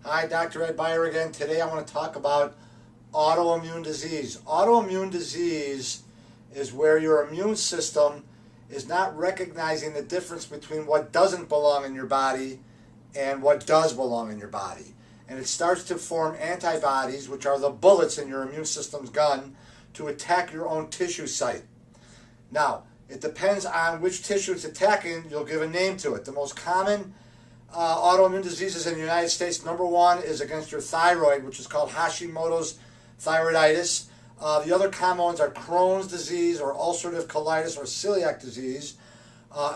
Hi, Dr. Ed Beyer again. Today I want to talk about autoimmune disease. Autoimmune disease is where your immune system is not recognizing the difference between what doesn't belong in your body and what does belong in your body. And it starts to form antibodies, which are the bullets in your immune system's gun, to attack your own tissue site. Now, it depends on which tissue it's attacking. You'll give a name to it. The most common autoimmune diseases in the United States, number one is against your thyroid, which is called Hashimoto's thyroiditis. The other common ones are Crohn's disease or ulcerative colitis or celiac disease,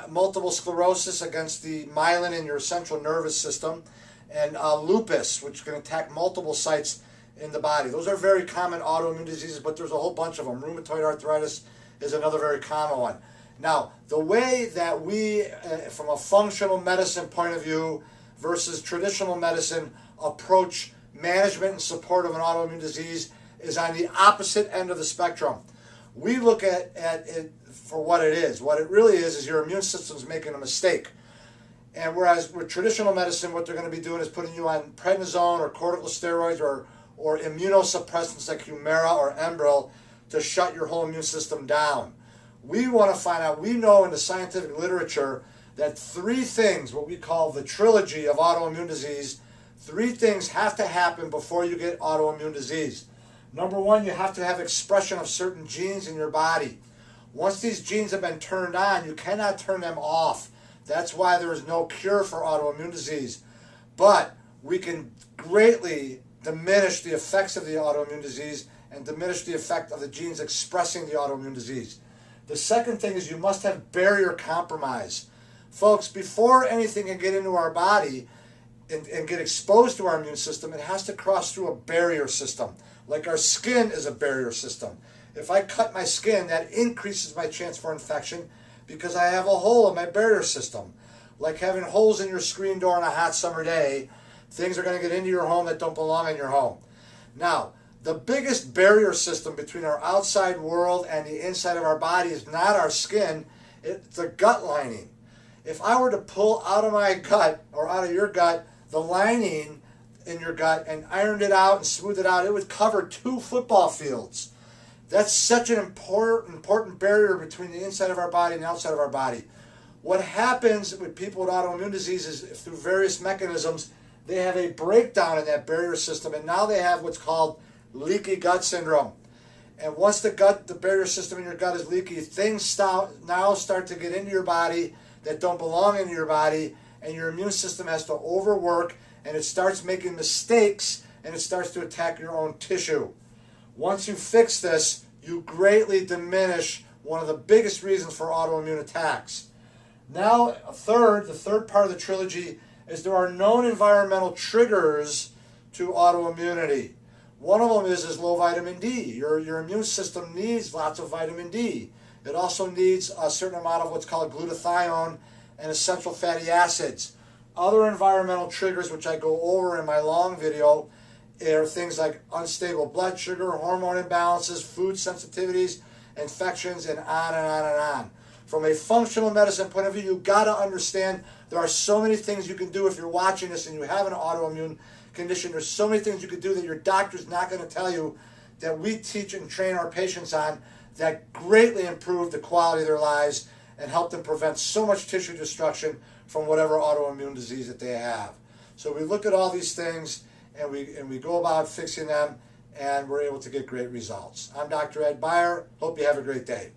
multiple sclerosis against the myelin in your central nervous system, and lupus, which can attack multiple sites in the body. Those are very common autoimmune diseases, but there's a whole bunch of them. Rheumatoid arthritis is another very common one. Now, the way that we, from a functional medicine point of view versus traditional medicine, approach management and support of an autoimmune disease is on the opposite end of the spectrum. We look at it for what it is. What it really is your immune system's making a mistake. And whereas with traditional medicine, what they're going to be doing is putting you on prednisone or corticosteroids or immunosuppressants like Humira or Enbrel to shut your whole immune system down. We want to find out, we know in the scientific literature that three things, what we call the trilogy of autoimmune disease, three things have to happen before you get autoimmune disease. Number one, you have to have expression of certain genes in your body. Once these genes have been turned on, you cannot turn them off. That's why there is no cure for autoimmune disease. But we can greatly diminish the effects of the autoimmune disease and diminish the effect of the genes expressing the autoimmune disease. The second thing is you must have barrier compromise. Folks, before anything can get into our body and get exposed to our immune system, it has to cross through a barrier system. Like our skin is a barrier system. If I cut my skin, that increases my chance for infection because I have a hole in my barrier system. Like having holes in your screen door on a hot summer day, things are going to get into your home that don't belong in your home. Now, the biggest barrier system between our outside world and the inside of our body is not our skin, it's the gut lining. If I were to pull out of my gut or out of your gut the lining in your gut and ironed it out and smoothed it out, it would cover 2 football fields. That's such an important barrier between the inside of our body and the outside of our body. What happens with people with autoimmune disease is through various mechanisms, they have a breakdown in that barrier system, and now they have what's called Leaky Gut Syndrome. And once the barrier system in your gut is leaky, things now start to get into your body that don't belong in your body, and your immune system has to overwork, and it starts making mistakes, and it starts to attack your own tissue. Once you fix this, you greatly diminish one of the biggest reasons for autoimmune attacks. Now, the third part of the trilogy is there are known environmental triggers to autoimmunity. One of them is low vitamin D. Your immune system needs lots of vitamin D. It also needs a certain amount of what's called glutathione and essential fatty acids. Other environmental triggers, which I go over in my long video, are things like unstable blood sugar, hormone imbalances, food sensitivities, infections, and on and on and on. From a functional medicine point of view, you've got to understand there are so many things you can do if you're watching this and you have an autoimmune condition. There's so many things you could do that your doctor's not going to tell you that we teach and train our patients on that greatly improve the quality of their lives and help them prevent so much tissue destruction from whatever autoimmune disease that they have. So we look at all these things and we go about fixing them, and we're able to get great results. I'm Dr. Ed Beyer. Hope you have a great day.